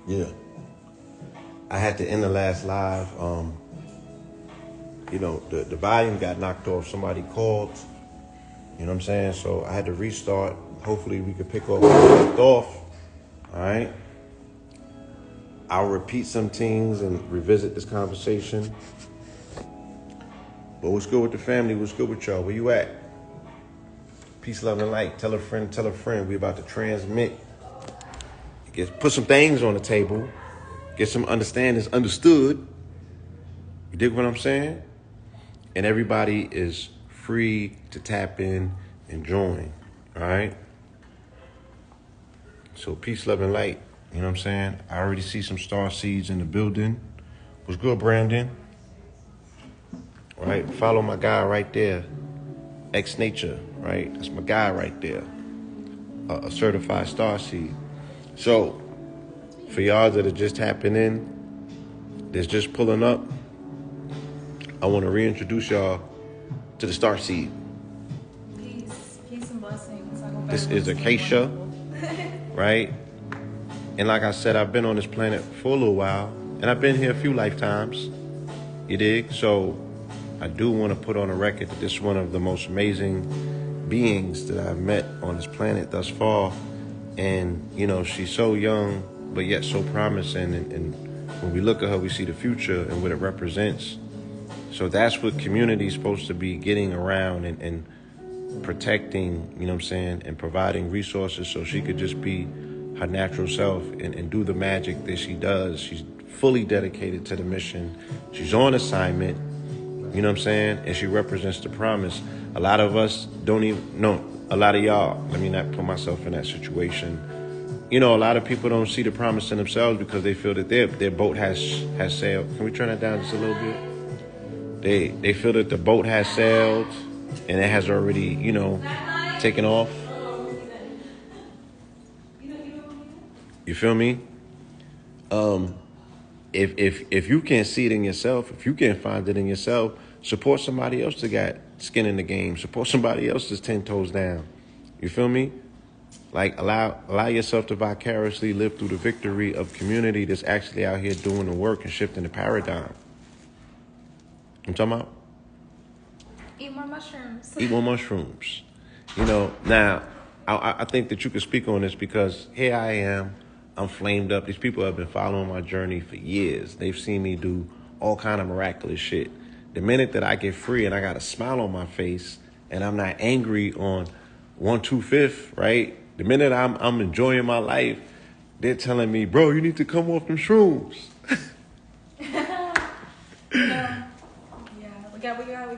Yeah. I had to end the last live. The volume got knocked off. Somebody called. You know what I'm saying? So I had to restart. Hopefully we could pick up where we left off. All right. I'll repeat some things and revisit this conversation. But what's good with the family? What's good with y'all? Where you at? Peace, love, and light. Tell a friend, tell a friend. We about to transmit. Put some things on the table. Get some understandings understood. You dig what I'm saying? And everybody is free to tap in and join. All right? So peace, love, and light. You know what I'm saying? I already see some star seeds in the building. What's good, Brandon? All right? Follow my guy right there. X Nature, right? That's my guy right there. A certified star seed. So, for y'all that are just tapping in, that's just pulling up, I want to reintroduce y'all to the star seed. Peace and blessings. This is Acecea, right? And like I said, I've been on this planet for a little while, and I've been here a few lifetimes. You dig? So, I do want to put on a record that this is one of the most amazing beings that I've met on this planet thus far. And, she's so young, but yet so promising. And when we look at her, we see the future and what it represents. So that's what community is supposed to be getting around and protecting, you know what I'm saying, and providing resources so she could just be her natural self and do the magic that she does. She's fully dedicated to the mission. She's on assignment. You know what I'm saying? And she represents the promise. A lot of us don't even know. A lot of y'all, let me not put myself in that situation. A lot of people don't see the promise in themselves because they feel that their boat has sailed. Can we turn that down just a little bit? They feel that the boat has sailed and it has already, taken off. You feel me? If you can't see it in yourself, if you can't find it in yourself, support somebody else that got skin in the game. Support somebody else that's 10 toes down. You feel me? Like allow yourself to vicariously live through the victory of community that's actually out here doing the work and shifting the paradigm. I'm talking about? Eat more mushrooms. Eat more mushrooms. Now, I think that you could speak on this because here I am. I'm flamed up. These people have been following my journey for years. They've seen me do all kind of miraculous shit. The minute that I get free and I got a smile on my face and I'm not angry on 1/2, right? The minute I'm enjoying my life, they're telling me, bro, you need to come off them shrooms. We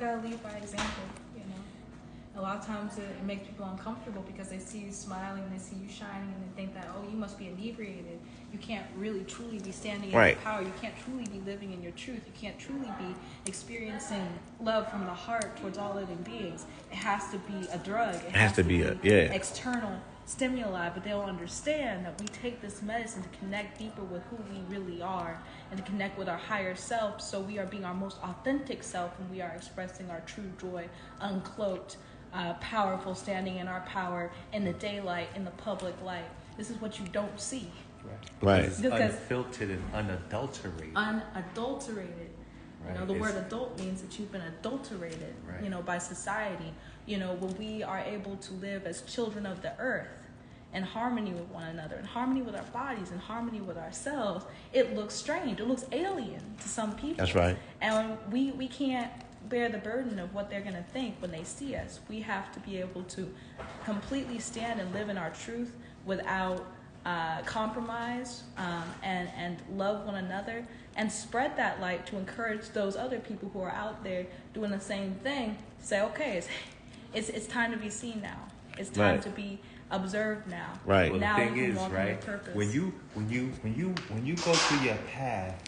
gotta lead by example. A lot of times it makes people uncomfortable because they see you smiling, they see you shining, and they think that, oh, you must be inebriated. You can't really truly be standing in your power. You can't truly be living in your truth. You can't truly be experiencing love from the heart towards all living beings. It has to be a drug. It has to be external stimuli, but they'll understand that we take this medicine to connect deeper with who we really are and to connect with our higher self, so we are being our most authentic self and we are expressing our true joy, uncloaked, powerful, standing in our power in the daylight, in the public light. This is what you don't see. Right. Because it's unfiltered and unadulterated. Unadulterated. Right. The word adult means that you've been adulterated, right, by society. When we are able to live as children of the earth in harmony with one another, in harmony with our bodies, in harmony with ourselves, it looks strange. It looks alien to some people. That's right. And we can't bear the burden of what they're going to think when they see us. We have to be able to completely stand and live in our truth without compromise, and love one another and spread that light to encourage those other people who are out there doing the same thing. Say, okay, it's time to be seen now. It's time to be observed now. Right. Well, now the thing is, right, when you go through your path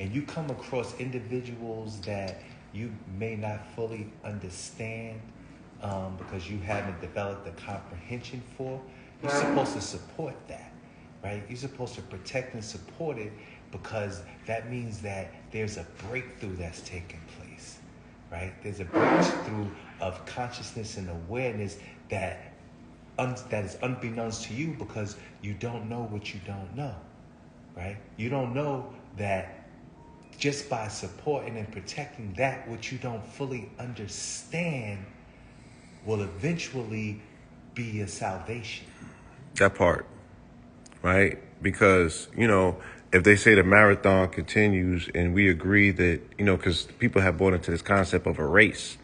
and you come across individuals that you may not fully understand because you haven't developed the comprehension for, you're supposed to support that, right? You're supposed to protect and support it because that means that there's a breakthrough that's taking place, right? There's a breakthrough of consciousness and awareness that is unbeknownst to you because you don't know what you don't know, right? You don't know that just by supporting and protecting that which you don't fully understand will eventually be your salvation. That part, right? Because, if they say the marathon continues and we agree that, because people have bought into this concept of a race,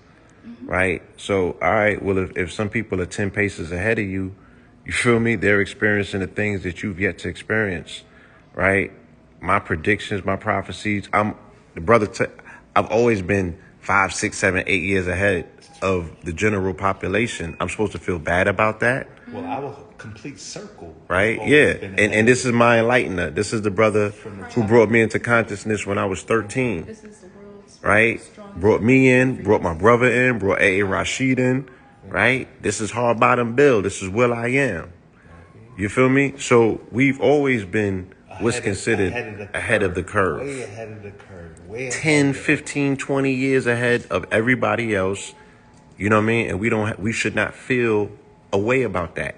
right? So, all right, well, if some people are 10 paces ahead of you, you feel me? They're experiencing the things that you've yet to experience, right? My predictions, my prophecies, I've always been 5, 6, 7, 8 years ahead of the general population. I'm supposed to feel bad about that? Well, our complete circle. Right? Yeah. And this is my enlightener. This is the brother who brought me into consciousness when I was 13. This is the world's Right? strongest. Brought me in, brought my brother in, brought A.A. Rashid in. Right? This is Hardbottom Bill. This is Will I Am. You feel me? So we've always been what's considered ahead of the curve. Way ahead of the curve. Way 10, 15, 20 years ahead of everybody else. You know what I mean? And we should not feel a way about that.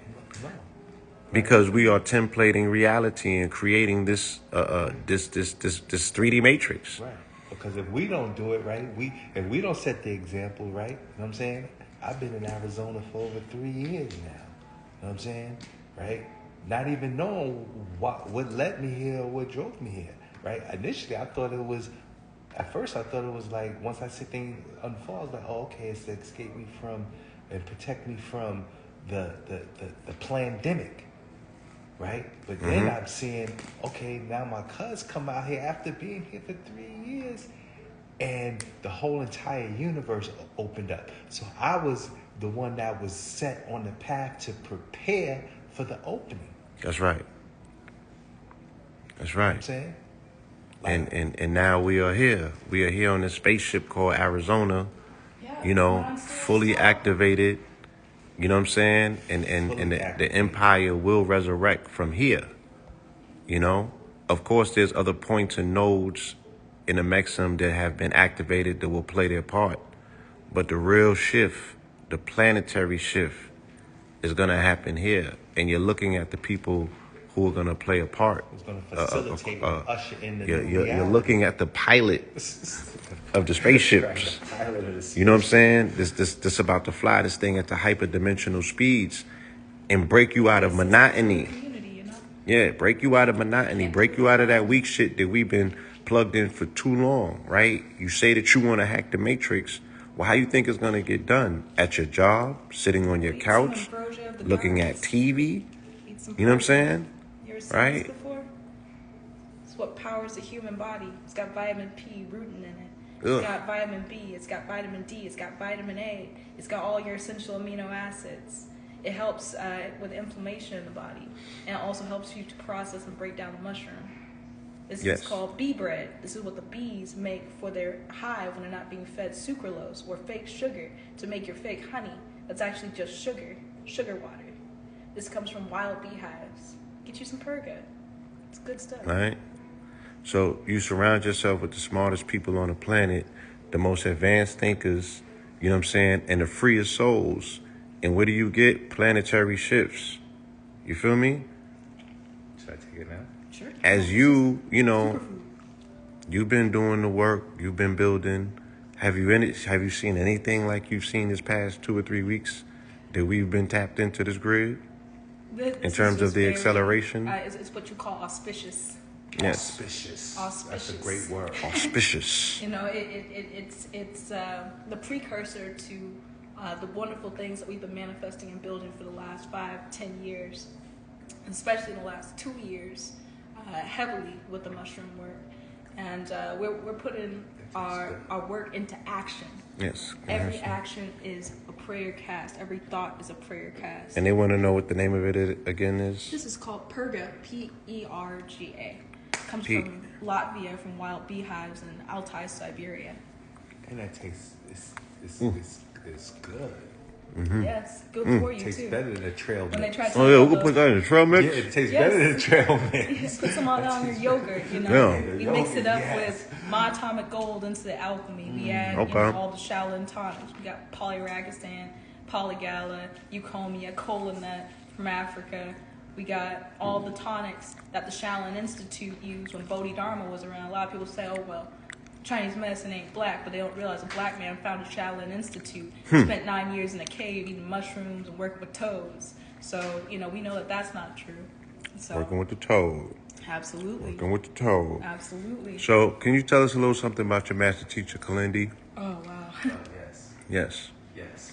Because we are templating reality and creating this 3D matrix. Right. Because if we don't do it right, if we don't set the example right, you know what I'm saying? I've been in Arizona for over 3 years now. You know what I'm saying? Right? Not even knowing what led me here or what drove me here. Right? Initially, at first I thought it was like, once I see things unfold, I was like, oh, okay, it's to escape me from and protect me from the pandemic. Right? But then I'm seeing, okay, now my cuz come out here after being here for 3 years and the whole entire universe opened up. So I was the one that was set on the path to prepare for the opening. That's right. That's right. You know what I'm saying? And now we are here. We are here on this spaceship called Arizona, fully activated. You know what I'm saying? And the empire will resurrect from here. Of course, there's other points and nodes in the Mexum that have been activated that will play their part. But the real shift, the planetary shift, is going to happen here. And you're looking at the people who are going to play a part. It's going to facilitate and usher in the new you're reality. looking at the pilot of the spaceships. You know what I'm saying? This about to fly this thing at the hyperdimensional speeds and break you out of monotony. Yeah, break you out of monotony. Break you out of that weak shit that we've been plugged in for too long, right? You say that you want to hack the matrix. Well, how you think it's going to get done? At your job, sitting on your couch, looking at TV? You know what I'm saying? Right? Before? It's what powers the human body. It's got vitamin P rooting in it. It's got vitamin B. It's got vitamin D. It's got vitamin A. It's got all your essential amino acids. It helps with inflammation in the body. And it also helps you to process and break down the mushroom. This is called bee bread. This is what the bees make for their hive when they're not being fed sucralose or fake sugar to make your fake honey. That's actually just sugar water. This comes from wild beehives. Get you some Perga. It's good stuff. Right. So you surround yourself with the smartest people on the planet, the most advanced thinkers, you know what I'm saying, and the freest souls. And what do you get? Planetary shifts. You feel me? Should I take it now? Sure. As you've been doing the work, you've been building. Have you seen anything like you've seen this past 2 or 3 weeks that we've been tapped into this grid? In terms of the acceleration? It's what you call auspicious. Yes. Auspicious. Auspicious. That's a great word. Auspicious. It's the precursor to the wonderful things that we've been manifesting and building for the last 5-10 years, especially in the last 2 years, heavily with the mushroom work. And we're putting our work into action. Yes. Every action is a prayer cast. Every thought is a prayer cast. And they want to know what the name of it again is? This is called Perga, P-E-R-G-A. Comes from Latvia, from wild beehives in Altai, Siberia. And that tastes, it's good. Mm-hmm. Yes, good for you, Tastes too. better than a trail mix. When they try to we can put that in the trail mix? Yeah, it tastes better than a trail mix. Put some on your yogurt, Yeah. We mix it up with my atomic gold into the alchemy. We add all the Shaolin tonics. We got polyragistan, polygala, eucomia, kola nut from Africa. We got all the tonics that the Shaolin Institute used when Bodhidharma was around. A lot of people say, oh, well, Chinese medicine ain't black, but they don't realize a black man founded Shaolin Institute, spent 9 years in a cave eating mushrooms and working with toads. So, we know that that's not true. So, Working with the toad. Absolutely. Working with the toad. Absolutely. So, can you tell us a little something about your master teacher, Kalindi? Oh, wow. Yes. Yes. Yes.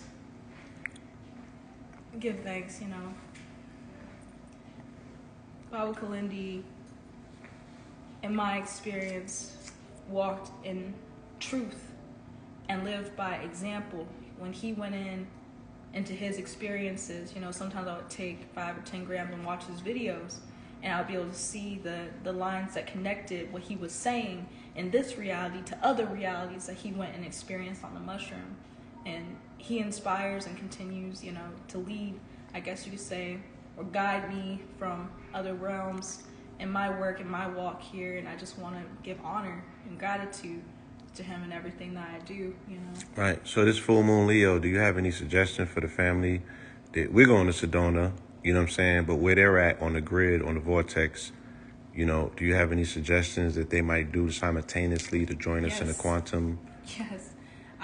Give thanks, Baba Kalindi, in my experience, walked in truth and lived by example. When he went into his experiences, sometimes I would take 5 or 10 grams and watch his videos, and I would be able to see the lines that connected what he was saying in this reality to other realities that he went and experienced on the mushroom. And he inspires and continues, to lead, I guess you could say, or guide me from other realms in my work, in my walk here. And I just want to give honor and gratitude to him in everything that I do, Right. So this full moon Leo, do you have any suggestions for the family? That we're going to Sedona, you know what I'm saying? But where they're at on the grid, on the vortex, do you have any suggestions that they might do simultaneously to join us in the quantum? Yes.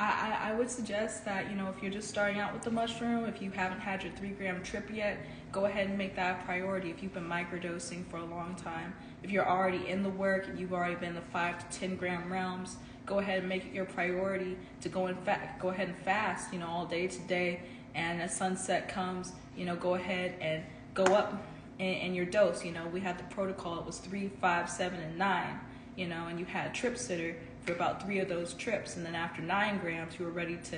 I would suggest that, if you're just starting out with the mushroom, if you haven't had your 3-gram trip yet, go ahead and make that a priority. If you've been microdosing for a long time, if you're already in the work and you've already been in the 5 to 10 gram realms, go ahead and make it your priority to go ahead and fast, all day today. And as sunset comes, go ahead and go up in your dose. We had the protocol. It was 3, 5, 7, and 9, and you had a trip sitter for about 3 of those trips. And then after 9 grams, you were ready to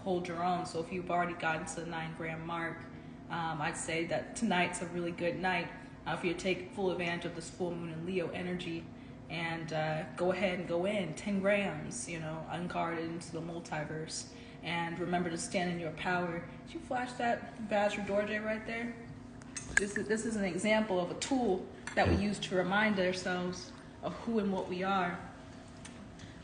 hold your own. So if you've already gotten to the 9-gram mark, I'd say that tonight's a really good night for you to take full advantage of this full moon and Leo energy and go ahead and go in 10 grams, unguarded into the multiverse. And remember to stand in your power. Did you flash that Vajra Dorje right there? This is an example of a tool that we use to remind ourselves of who and what we are.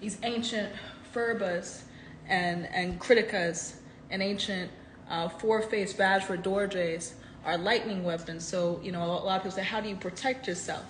These ancient furbas and kriticas and ancient 4-faced Vajra Dorjes are lightning weapons. So, a lot of people say, how do you protect yourself?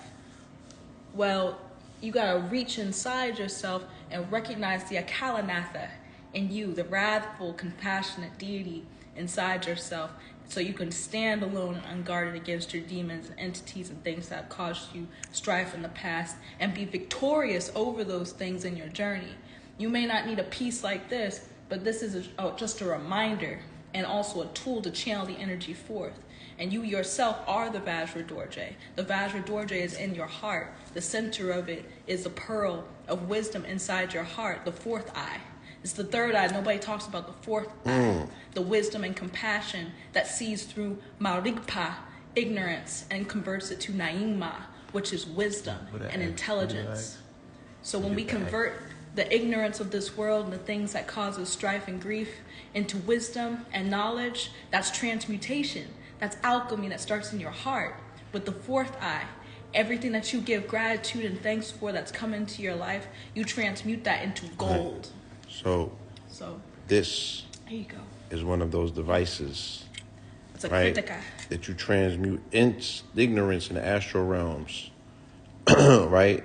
Well, you got to reach inside yourself and recognize the Akalanatha in you, the wrathful, compassionate deity inside yourself, so you can stand alone and unguarded against your demons and entities and things that have caused you strife in the past, and be victorious over those things in your journey. You may not need a piece like this, but this is just a reminder and also a tool to channel the energy forth. And you yourself are the Vajra Dorje. The Vajra Dorje is in your heart. The center of it is the pearl of wisdom inside your heart, the 4th eye. It's the 3rd eye. Nobody talks about the 4th eye. The wisdom and compassion that sees through Marigpa, ignorance, and converts it to Naima, which is wisdom and intelligence. So when we convert the ignorance of this world and the things that causes strife and grief into wisdom and knowledge, that's transmutation. That's alchemy that starts in your heart. With the 4th eye, everything that you give gratitude and thanks for that's come into your life, you transmute that into gold. So this here you go. is one of those devices, it's a right, kritika, that you transmute ignorance in the astral realms, right?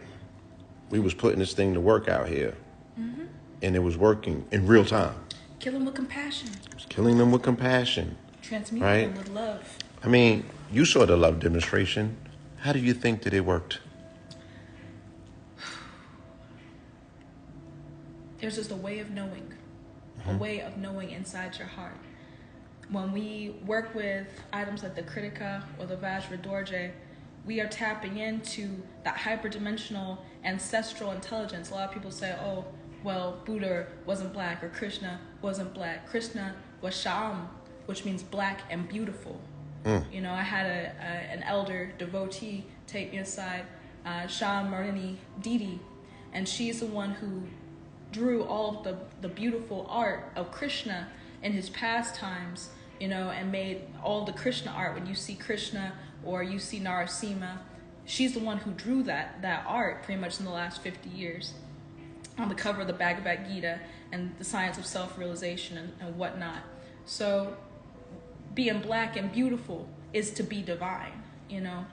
We was putting this thing to work out here, and it was working in real time. Kill them with compassion. It was killing them with compassion. Transmute right? them with love. I mean, you saw the love demonstration. How do you think that it worked? There's just a way of knowing, a way of knowing inside your heart. When we work with items like the Kritika or the Vajra Dorje, we are tapping into that hyperdimensional ancestral intelligence. A lot of people say, oh, well, Buddha wasn't black or Krishna wasn't black. Krishna was Sham, which means black and beautiful. I had an elder devotee take me aside, Sham Marini Didi, and she's the one who drew all of the beautiful art of Krishna in his pastimes, and made all the Krishna art. When you see Krishna or you see Narasimha, she's the one who drew that art pretty much in the last 50 years on the cover of the Bhagavad Gita and the science of self-realization and whatnot. So being black and beautiful is to be divine. you know.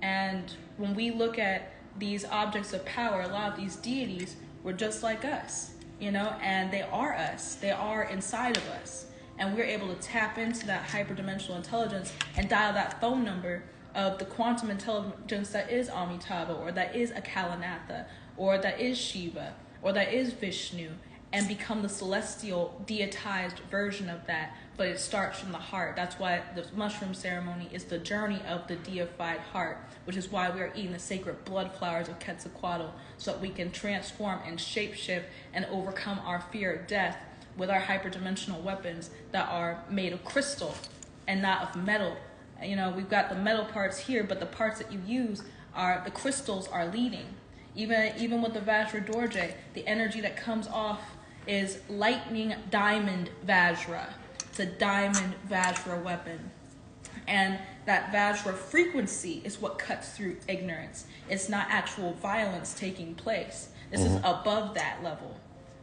And when we look at these objects of power, a lot of these deities were just like us, you know, and they are us. They are inside of us. And we're able to tap into that hyperdimensional intelligence and dial that phone number of the quantum intelligence that is Amitabha, or that is Akalanatha, or that is Shiva, or that is Vishnu, and become the celestial deitized version of that. But it starts from the heart. That's why the mushroom ceremony is the journey of the deified heart, which is why we are eating the sacred blood flowers of Quetzalcoatl, so that we can transform and shapeshift and overcome our fear of death with our hyperdimensional weapons that are made of crystal and not of metal. You know, we've got the metal parts here, but the parts that you use are, the crystals are leading. Even with the Vajra Dorje, the energy that comes off is lightning diamond Vajra. It's a diamond Vajra weapon. And that Vajra frequency is what cuts through ignorance. It's not actual violence taking place. This is above that level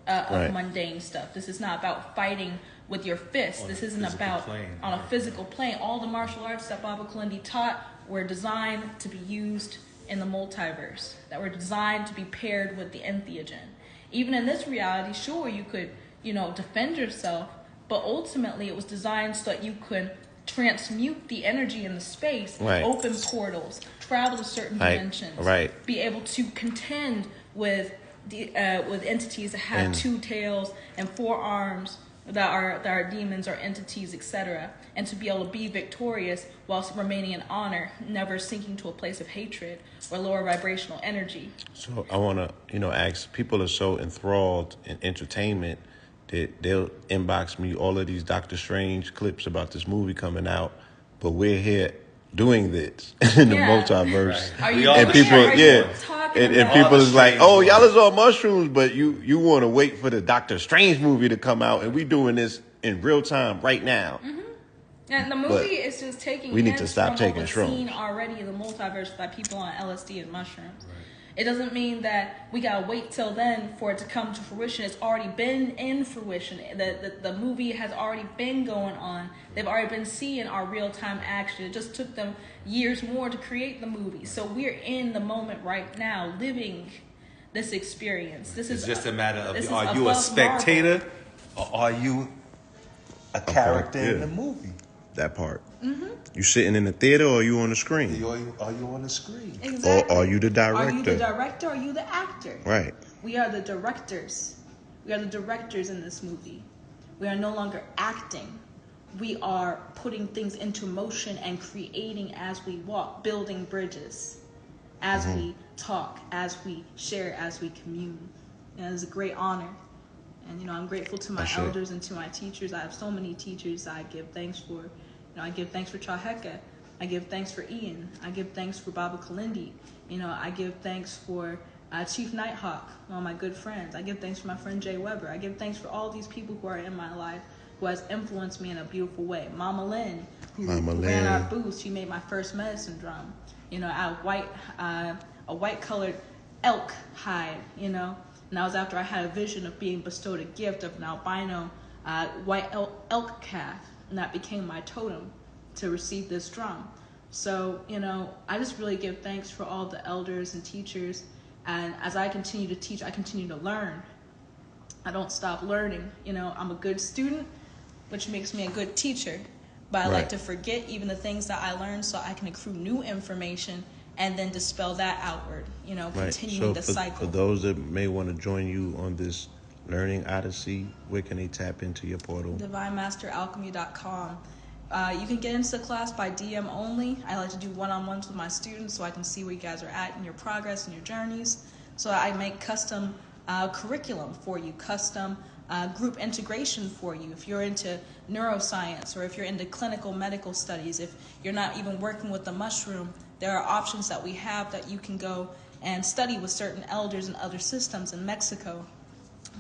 of mundane stuff. This is not about fighting with your fists. This isn't about on a physical plane. All the martial arts that Baba Kalindi taught were designed to be used in the multiverse, that were designed to be paired with the entheogen. Even in this reality, sure, you could, you know, defend yourself, but ultimately it was designed so that you could transmute the energy in the space, open portals, travel to certain dimensions, be able to contend with entities that have 2 tails and 4 arms that are demons or entities, etc., and to be able to be victorious whilst remaining in honor, never sinking to a place of hatred or lower vibrational energy. So I want to, you know, ask, people are so enthralled in entertainment that they'll inbox me all of these Doctor Strange clips about this movie coming out, but we're here doing this in the multiverse. Are you and people, and people is like, oh, y'all is on mushrooms, but you want to wait for the Doctor Strange movie to come out, and we doing this in real time right now. And the movie is just taking. We need to stop taking shrooms. shrooms. Seen already in the multiverse by people on LSD and mushrooms. It doesn't mean that we gotta wait till then for it to come to fruition. It's already been in fruition. The movie has already been going on. They've already been seeing our real-time action. It just took them years more to create the movie. So we're in the moment right now, living this experience. This is just a matter of, are you a spectator or are you a character in the movie? That part. You sitting in the theater or are you on the screen? Are you on the screen? Exactly. Or are you the director? Are you the director or are you the actor? Right. We are the directors. We are the directors in this movie. We are no longer acting. We are putting things into motion and creating as we walk, building bridges, as we talk, as we share, as we commune. And it's a great honor. And, you know, I'm grateful to my elders and to my teachers. I have so many teachers I give thanks for. You know, I give thanks for Chaheka. I give thanks for Ian. I give thanks for Baba Kalindi. You know, I give thanks for Chief Nighthawk, one of my good friends. I give thanks for my friend Jay Weber. I give thanks for all these people who are in my life who has influenced me in a beautiful way. Mama Lynn, who ran our booth. She made my first medicine drum. You know, out of a white-colored elk hide, you know. And that was after I had a vision of being bestowed a gift of an albino white elk calf. And that became my totem to receive this drum. So, you know, I just really give thanks for all the elders and teachers. And as I continue to teach, I continue to learn. I don't stop learning. You know, I'm a good student, which makes me a good teacher. But I like to forget even the things that I learned so I can accrue new information and then dispel that outward, you know, continuing the cycle. For those that may want to join you on this learning odyssey, where can they tap into your portal? DivineMasterAlchemy.com. You can get into the class by DM only. I like to do one-on-ones with my students so I can see where you guys are at in your progress and your journeys. So I make custom curriculum for you, custom group integration for you. If you're into neuroscience or if you're into clinical medical studies, if you're not even working with the mushroom, there are options that we have that you can go and study with certain elders and other systems in Mexico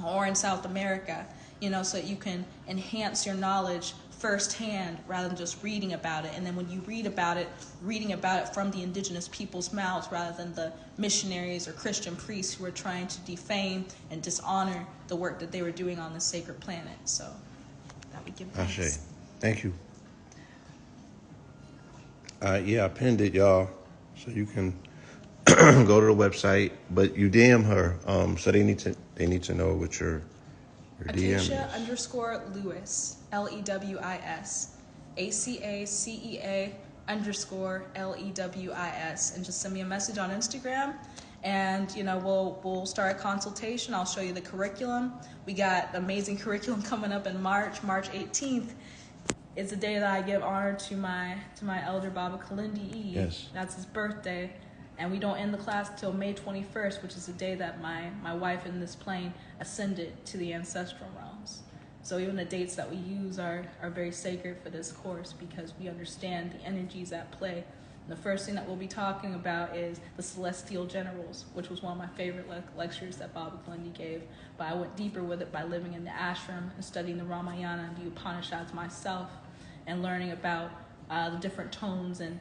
or in South America, you know, so that you can enhance your knowledge firsthand rather than just reading about it. And then when you read about it, reading about it from the indigenous people's mouths rather than the missionaries or Christian priests who are trying to defame and dishonor the work that they were doing on this sacred planet. So that we give thanks. Ashe. Thank you. Yeah, I pinned it, y'all, so you can go to the website. But you DM her, so they need to know what your DM is. Acecea_Lewis, Lewis, ACEA_Lewis, and just send me a message on Instagram, and we'll start a consultation. I'll show you the curriculum. We got amazing curriculum coming up in March 18th. It's the day that I give honor to my elder Baba Kalindi E. Yes. That's his birthday. And we don't end the class till May 21st, which is the day that my wife in this plane ascended to the ancestral realms. So even the dates that we use are very sacred for this course, because we understand the energies at play. And the first thing that we'll be talking about is the celestial generals, which was one of my favorite lectures that Baba Kalindi gave. But I went deeper with it by living in the ashram and studying the Ramayana and the Upanishads myself, and learning about the different tones and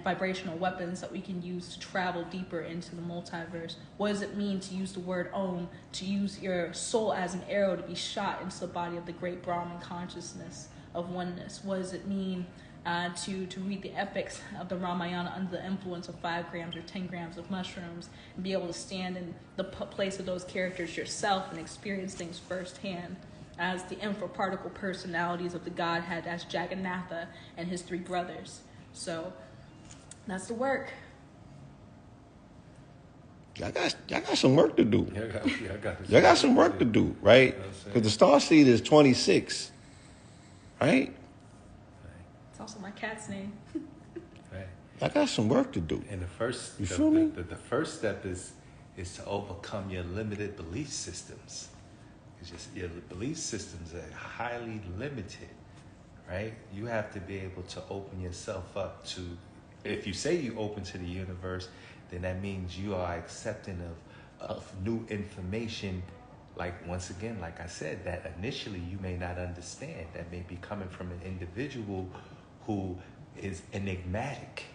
vibrational weapons that we can use to travel deeper into the multiverse. What does it mean to use the word Om, to use your soul as an arrow to be shot into the body of the great Brahman consciousness of oneness? What does it mean to read the epics of the Ramayana under the influence of 5 grams or 10 grams of mushrooms, and be able to stand in the place of those characters yourself and experience things firsthand as the infraparticle personalities of the Godhead, as Jagannatha and his 3 brothers. So that's the work. Y'all got some work to do. Y'all got some work to do, right? Because the star seed is 26, right? It's also my cat's name. Right. I got some work to do. And You feel me? The first step is to overcome your limited belief systems. It's just your belief systems are highly limited, right? You have to be able to open yourself up to. If you say you open to the universe, then that means you are accepting of new information. Like, once again, like I said, that initially you may not understand. That may be coming from an individual who is enigmatic.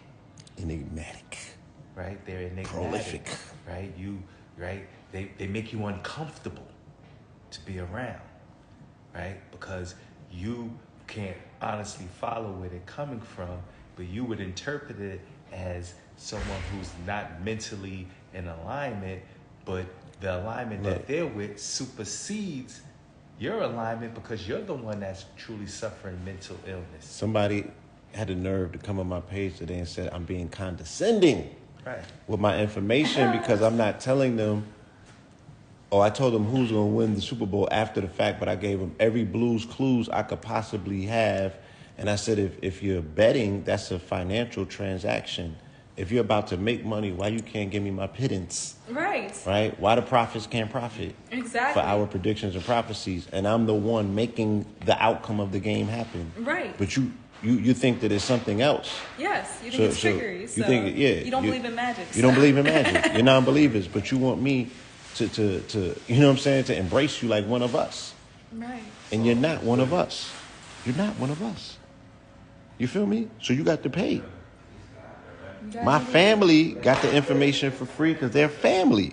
Right? They're enigmatic. Prolific. Right? They make you uncomfortable to be around, right? Because you can't honestly follow where they're coming from, but you would interpret it as someone who's not mentally in alignment, but the alignment that they're with supersedes your alignment, because you're the one that's truly suffering mental illness. Somebody had the nerve to come on my page today and said I'm being condescending with my information because I'm not telling them. I told them who's going to win the Super Bowl after the fact, but I gave them every Blues Clues I could possibly have. And I said, if you're betting, that's a financial transaction. If you're about to make money, why you can't give me my pittance? Right. Right? Why the prophets can't profit? Exactly. For our predictions and prophecies. And I'm the one making the outcome of the game happen. Right. But you think that it's something else. Yes, you think it's trickery. You think, you don't believe in magic. You don't believe in magic. You're non-believers, but you want me to you know what I'm saying, to embrace you like one of us. Right. And you're not one of us. You're not one of us. You feel me? So you got to pay. My family got the information for free because they're family.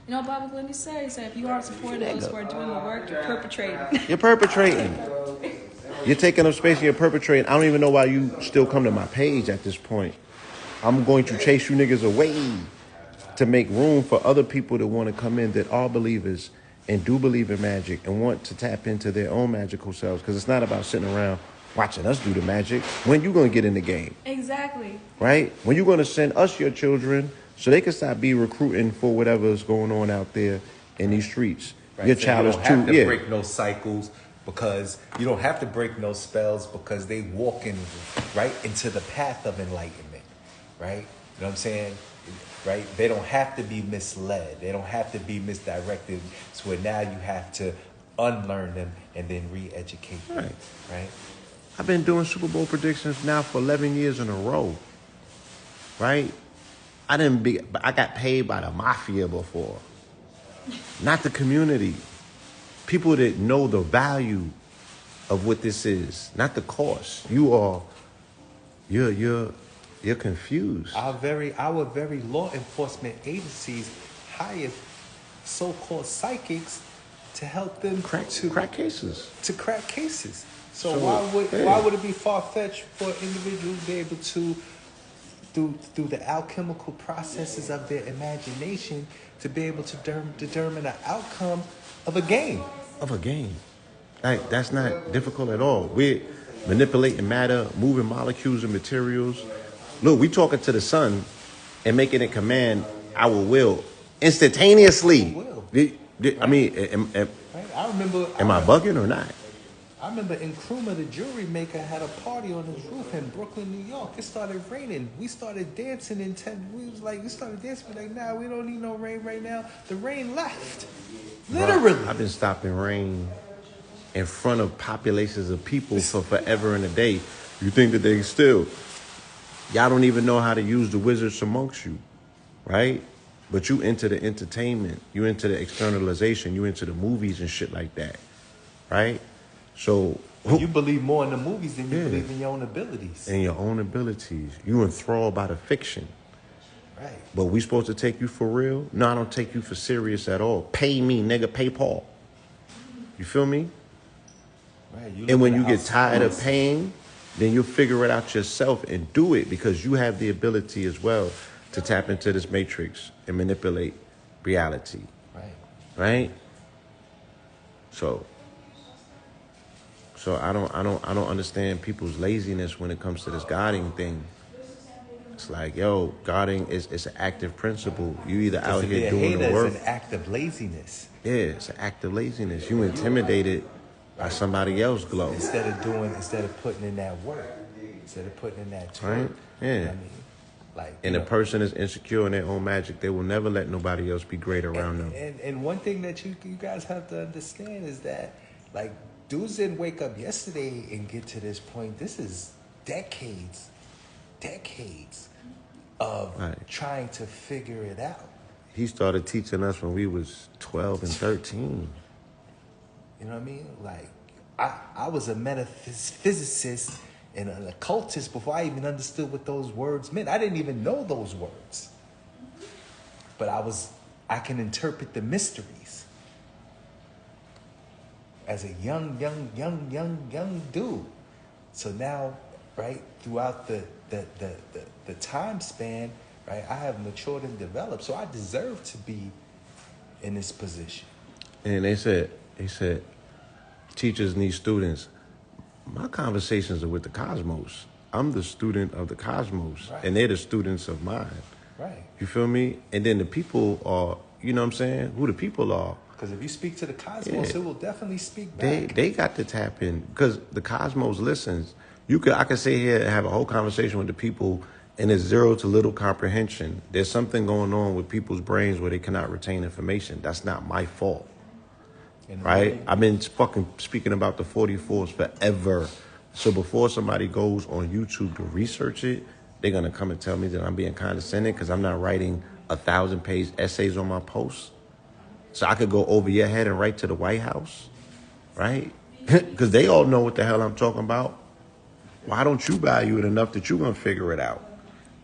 You know, Baba Kalindi said, he said, if you aren't supporting those who are doing the work, you're perpetrating. You're perpetrating. You're taking up space and you're perpetrating. I don't even know why you still come to my page at this point. I'm going to chase you niggas away to make room for other people that want to come in that are believers and do believe in magic and want to tap into their own magical selves. Because it's not about sitting around watching us do the magic. When you going to get in the game? Exactly. Right? When you going to send us your children so they can stop be recruiting for whatever's going on out there in these streets. Right. Your So child you is don't too... have to break no cycles, because you don't have to break no spells, because they walking right into the path of enlightenment. Right? You know what I'm saying? Right? They don't have to be misled. They don't have to be misdirected. So where now you have to unlearn them and then re-educate them. Right? I've been doing Super Bowl predictions now for 11 years in a row. Right? I got paid by the mafia before. Not the community. People that know the value of what this is, not the cost. You're confused. Our very law enforcement agencies hire so-called psychics to help them crack cases. To crack cases. So why would it be far-fetched for individuals to be able to through the alchemical processes of their imagination to be able to determine the outcome of a game. Like, that's not difficult at all. We're manipulating matter, moving molecules and materials. Look, we talking to the sun and making it command our will instantaneously. I mean, I remember. am I bugging or not? I remember Nkrumah, the jewelry maker, had a party on his roof in Brooklyn, New York. It started raining. We started dancing we started dancing. We're like, nah, we don't need no rain right now. The rain left. Literally. Bro, I've been stopping rain in front of populations of people for forever and a day. You think that they still? Y'all don't even know how to use the wizards amongst you, right? But you into the entertainment, you into the externalization, you into the movies and shit like that, right? So you believe more in the movies than you believe in your own abilities. In your own abilities. You enthralled by the fiction. Right. But we supposed to take you for real? No, I don't take you for serious at all. Pay me, nigga, pay Paul. You feel me? Right. And when you get tired of paying, then you'll figure it out yourself and do it, because you have the ability as well to tap into this matrix and manipulate reality. Right. Right? So I don't understand people's laziness when it comes to this guarding thing. It's like, yo, guarding is an active principle. You either out here doing the work. It's an act of laziness. Yeah, it's an act of laziness. You intimidated by somebody else's glow. Instead of putting in that work. Instead of putting in that time. Right? Yeah. You know what I mean? Like, and a person is insecure in their own magic. They will never let nobody else be great around them. And one thing that you guys have to understand is that, like, dudes didn't wake up yesterday and get to this point. This is decades of trying to figure it out. He started teaching us when we was 12 and 13. You know what I mean? Like, I was a metaphysicist and an occultist before I even understood what those words meant. I didn't even know those words. But I can interpret the mysteries. As a young dude. So now, right, throughout the time span, right, I have matured and developed. So I deserve to be in this position. And they said, teachers need students. My conversations are with the cosmos. I'm the student of the cosmos, right. And they're the students of mine. Right. You feel me? And then the people are, you know what I'm saying? Who the people are. Because if you speak to the cosmos, it will definitely speak back. They got to tap in, because the cosmos listens. I could sit here and have a whole conversation with the people, and it's zero to little comprehension. There's something going on with people's brains where they cannot retain information. That's not my fault. Right? I've been fucking speaking about the 44s forever. So before somebody goes on YouTube to research it, they're going to come and tell me that I'm being condescending because I'm not writing 1,000-page essays on my posts. So I could go over your head and write to the White House, right? Because they all know what the hell I'm talking about. Why don't you value it enough that you're going to figure it out?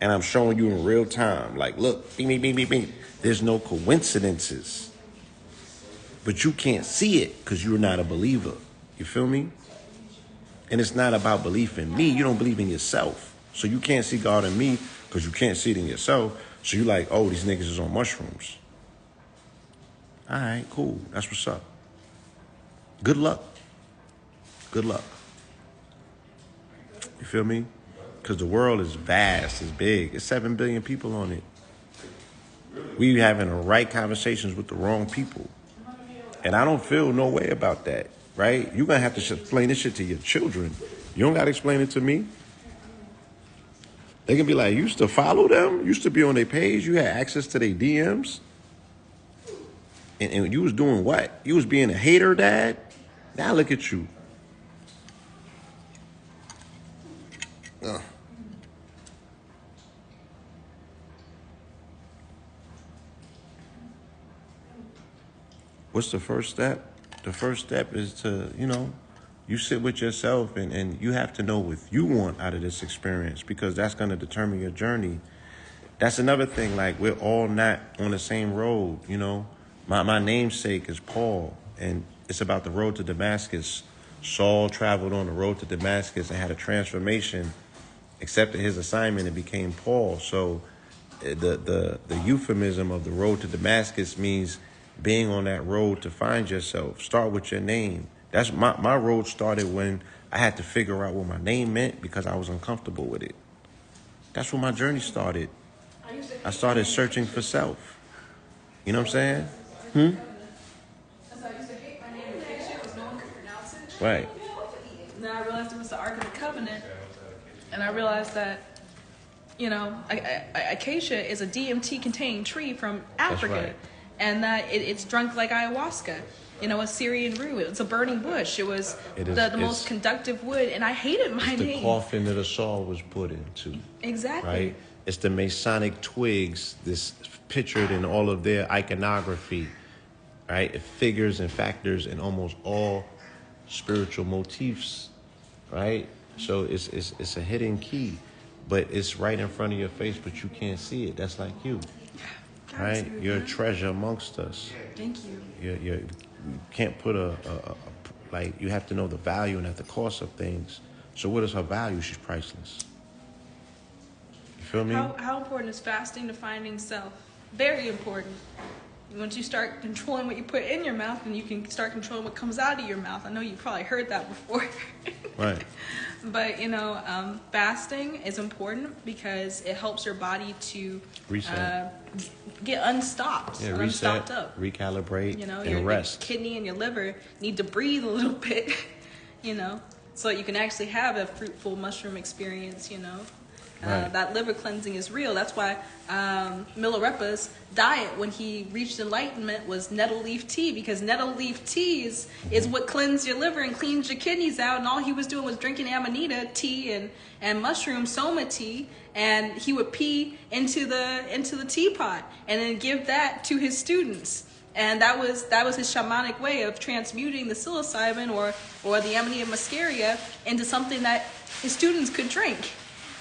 And I'm showing you in real time. Like, look, bing, bing, bing, bing, bing. There's no coincidences. But you can't see it because you're not a believer. You feel me? And it's not about belief in me. You don't believe in yourself. So you can't see God in me because you can't see it in yourself. So you're like, oh, these niggas is on mushrooms. All right, cool. That's what's up. Good luck. Good luck. You feel me? Because the world is vast, it's big. It's 7 billion people on it. We having the right conversations with the wrong people. And I don't feel no way about that, right? You're going to have to explain this shit to your children. You don't got to explain it to me. They can be like, you used to follow them? You used to be on their page? You had access to their DMs? And you was doing what? You was being a hater, Dad? Now look at you. Ugh. What's the first step? The first step is to, you sit with yourself and you have to know what you want out of this experience, because that's going to determine your journey. That's another thing. Like, we're all not on the same road, My namesake is Paul, and it's about the road to Damascus. Saul traveled on the road to Damascus and had a transformation accepted his assignment and became Paul. So the euphemism of the road to Damascus means being on that road to find yourself. Start with your name. That's my road started when I had to figure out what my name meant because I was uncomfortable with it. That's where my journey started. I started searching for self. You know what I'm saying? That's how I used to hate my name Acecea because no one could pronounce it. Right. Then I realized it was the Ark of the Covenant, and I realized that, you know, Acacia is a DMT-containing tree from Africa, right. and that it's drunk like ayahuasca. You know, a Syrian root. It's a burning bush. It was the most conductive wood, and I hated my name. The coffin that a Saul was put into. Exactly. Right? It's the Masonic twigs, this pictured in all of their iconography, right? It figures and factors in almost all spiritual motifs, right? So it's a hidden key, but it's right in front of your face, but you can't see it. That's like you, right? You're a treasure amongst us. Thank you. You can't put like, you have to know the value and at the cost of things. So what is her value? She's priceless. You feel me? How important is fasting to finding self? Very important. Once you start controlling what you put in your mouth, then you can start controlling what comes out of your mouth. I know you've probably heard that before. Right. But, you know, fasting is important because it helps your body to get unstopped. Yeah, unstopped up. Recalibrate, you know, and rest. Your kidney and your liver need to breathe a little bit, you know, so you can actually have a fruitful mushroom experience, you know. Right. That liver cleansing is real. That's why Milarepa's diet when he reached enlightenment was nettle leaf tea, because nettle leaf tea is what cleans your liver and cleans your kidneys out. And all he was doing was drinking amanita tea and mushroom soma tea, and he would pee into the teapot and then give that to his students. And that was his shamanic way of transmuting the psilocybin or the Amanita muscaria into something that his students could drink.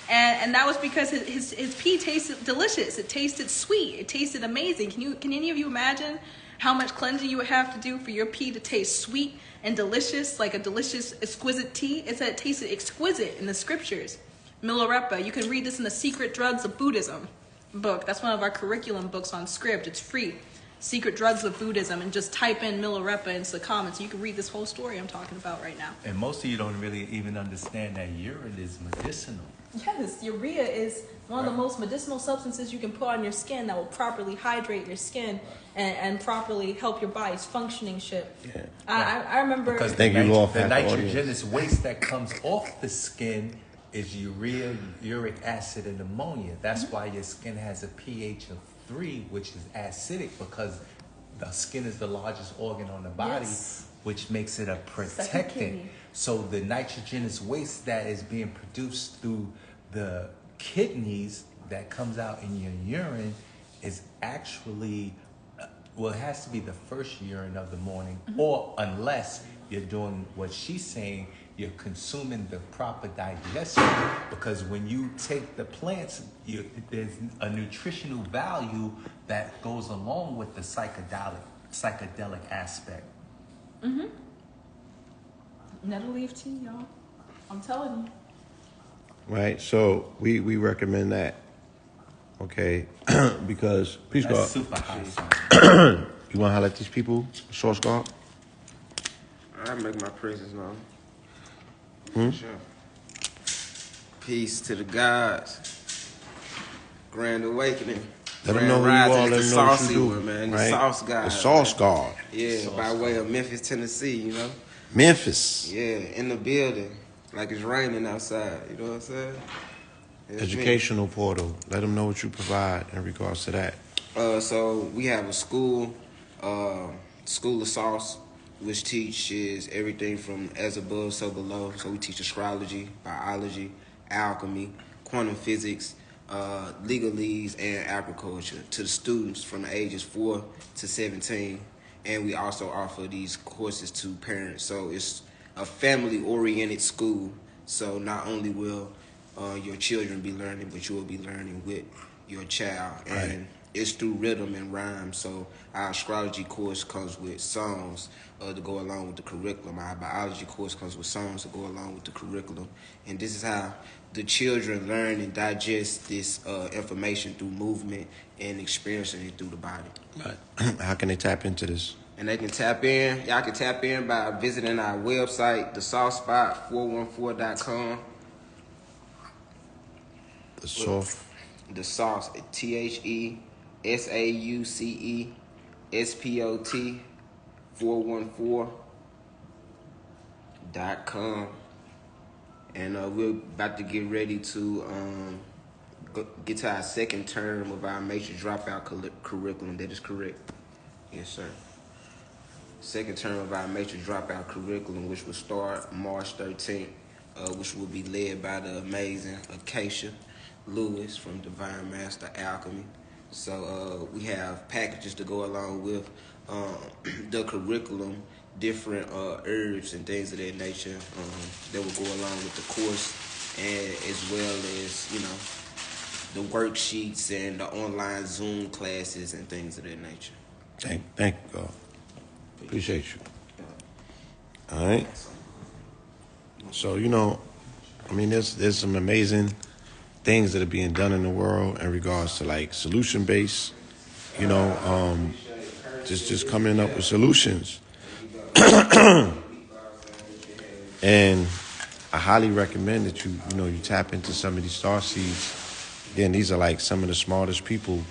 And that was because his pee tasted delicious. It tasted sweet. It tasted amazing. Can any of you imagine how much cleansing you would have to do for your pee to taste sweet and delicious, like a delicious, exquisite tea? It said it tasted exquisite in the scriptures. Milarepa, you can read this in the Secret Drugs of Buddhism book. That's one of our curriculum books on Script. It's free. Secret Drugs of Buddhism, and just type in Milarepa into the comments. You can read this whole story I'm talking about right now. And most of you don't really even understand that urine is medicinal. Yes, urea is one of the most medicinal substances you can put on your skin that will properly hydrate your skin and properly help your body's functioning shit. Yeah. I remember... Because Thank the you, Lord, for that nitrogenous waste that comes off the skin is urea, uric acid, and ammonia. That's why your skin has a pH of 3, which is acidic, because the skin is the largest organ on the body, which makes it a protectant. So the nitrogenous waste that is being produced through the kidneys that comes out in your urine is actually, well, it has to be the first urine of the morning, or unless you're doing what she's saying, you're consuming the proper digestion, because when you take the plants, there's a nutritional value that goes along with the psychedelic aspect. Nettle leaf tea, y'all. I'm telling you. Right, so we recommend that, okay? Because, peace That's God. super high. You want to highlight these people, Source God? I make my presence known. Sure. Peace to the gods. Grand awakening. Let them know who you are. Let them know what you do, one, man. right? The sauce god. The Sauce God. Yeah, Sauce by way of Memphis, Tennessee, you know? Memphis. Yeah, in the building. Like it's raining outside, you know what I'm saying? It's Educational portal. Let them know what you provide in regards to that. So we have a school, School of Sauce, which teaches everything from as above, so below. So we teach astrology, biology, alchemy, quantum physics, legalese, and agriculture to the students from the ages 4 to 17. And we also offer these courses to parents. So it's a family-oriented school. So not only will your children be learning, but you will be learning with your child, and Right. it's through rhythm and rhyme. So our astrology course comes with songs to go along with the curriculum. Our biology course comes with songs to go along with the curriculum, and this is how the children learn and digest this information through movement and experiencing it through the body. Right. How can they tap into this? And they can tap in. Y'all can tap in by visiting our website, thesoftspot414.com. The soft. The sauce, TheSauceSpot 414.com. And we're about to get ready to get to our second term of our major dropout curriculum. That is correct. Yes, sir. Second term of our major dropout curriculum, which will start March 13th, which will be led by the amazing Acecea Lewis from Divine Master Alchemy. So we have packages to go along with the curriculum, different herbs and things of that nature that will go along with the course, and as well as, you know, the worksheets and the online Zoom classes and things of that nature. Thank you, God. Appreciate you. All right. So, you know, I mean, there's some amazing things that are being done in the world in regards to like solution based, you know, just coming up with solutions. And I highly recommend that you tap into some of these star seeds. Again, these are like some of the smartest people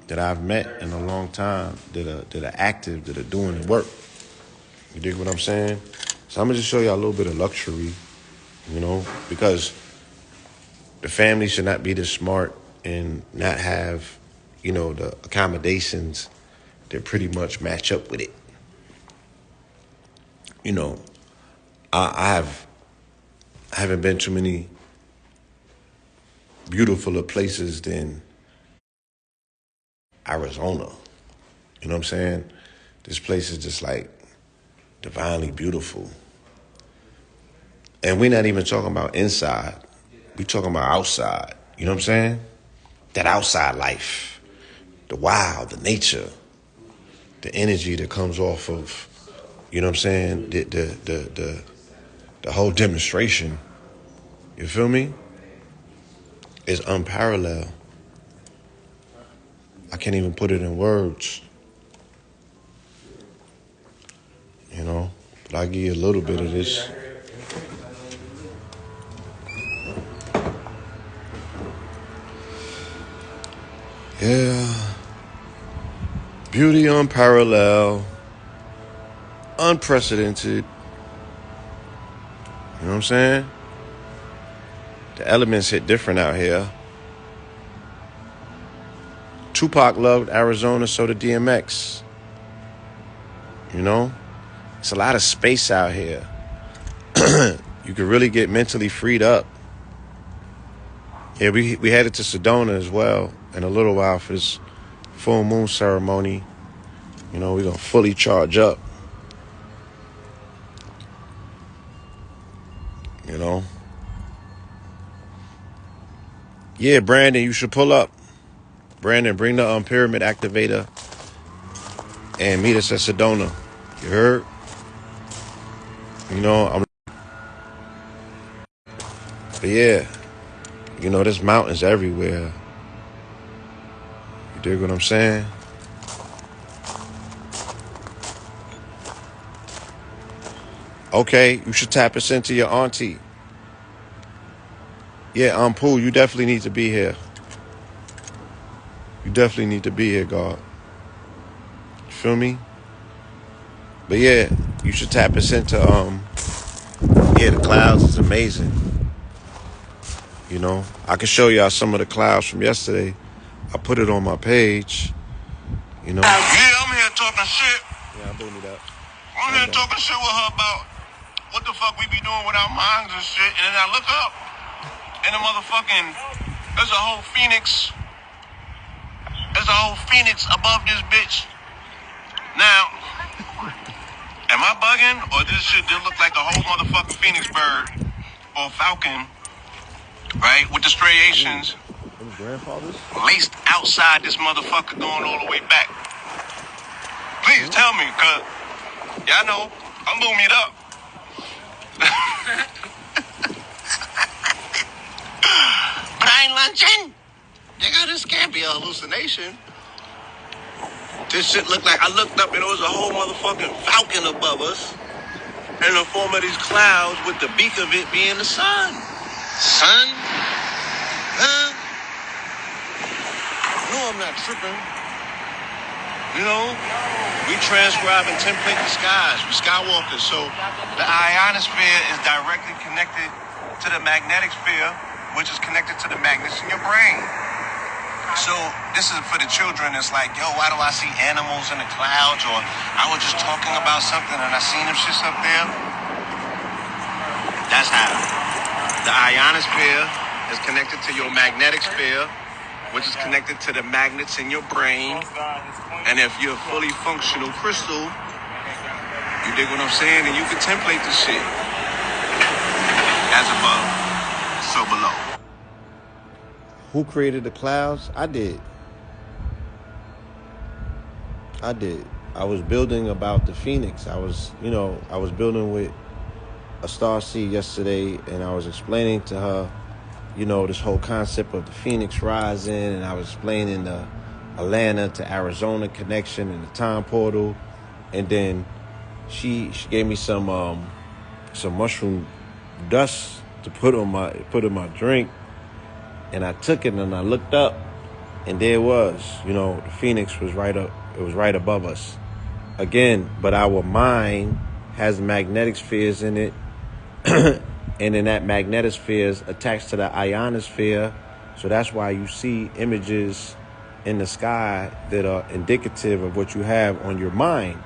that I've met in a long time that are active, that are doing the work. You dig what I'm saying? So I'm gonna just show you a little bit of luxury, you know, because the family should not be this smart and not have, you know, the accommodations that pretty much match up with it. You know, I haven't been to many beautifuler places than Arizona. You know what I'm saying? This place is just like divinely beautiful. And we're not even talking about inside. We talking about outside. You know what I'm saying? That outside life, the wild, the nature, the energy that comes off of, you know what I'm saying? The whole demonstration. You feel me? Is unparalleled. I can't even put it in words. You know, but I'll give you a little bit of this. Yeah. Beauty unparalleled. Unprecedented. You know what I'm saying? The elements hit different out here. Tupac loved Arizona, so did DMX. You know? It's a lot of space out here. You can really get mentally freed up. Yeah, we headed to Sedona as well in a little while for this full moon ceremony. You know, we're going to fully charge up. You know? Yeah, Brandon, you should pull up. Brandon, bring the pyramid activator and meet us at Sedona. You heard? You know, but yeah, you know, there's mountains everywhere. You dig what I'm saying? Okay, you should tap us into your auntie. Yeah, Pooh, you definitely need to be here. You definitely need to be here, God. You feel me? But yeah, you should tap us into, the clouds is amazing. You know, I can show y'all some of the clouds from yesterday. I put it on my page. You know. Yeah, I'm here talking shit. Yeah, I boomed it up. I'm here talking shit with her about what the fuck we be doing with our minds and shit. And then I look up, and the motherfucking, there's a whole phoenix. There's a whole phoenix above this bitch. Now, am I bugging, or this shit did look like a whole motherfucking phoenix bird or falcon, right, with the striations? Let grandfather's? Laced outside this motherfucker going all the way back. Please tell me, cause y'all know I'm booming it up. But I ain't lunching. Nigga, this can't be a hallucination. This shit looked like, I looked up and there was a whole motherfucking falcon above us in the form of these clouds with the beak of it being the sun. Sun? Huh? No, I'm not tripping. You know, we transcribe and template the skies. We skywalkers. So the ionosphere is directly connected to the magnetic sphere, which is connected to the magnets in your brain. So this is for the children. It's like, yo, why do I see animals in the clouds? Or I was just talking about something and I seen them shits up there. That's how. The ionosphere is connected to your magnetic sphere, which is connected to the magnets in your brain. And if you're a fully functional crystal, you dig what I'm saying? And you can template the shit. As above, so below. Who created the clouds? I did. I was building about the phoenix. I was building with a star seed yesterday, and I was explaining to her, this whole concept of the phoenix rising, and I was explaining the Atlanta to Arizona connection and the time portal, and then she gave me some mushroom dust to put in my drink, and I took it and I looked up, and there it was. The phoenix was right up. It was right above us. Again, but our mind has magnetic spheres in it. And then that magnetosphere is attached to the ionosphere. So that's why you see images in the sky that are indicative of what you have on your mind.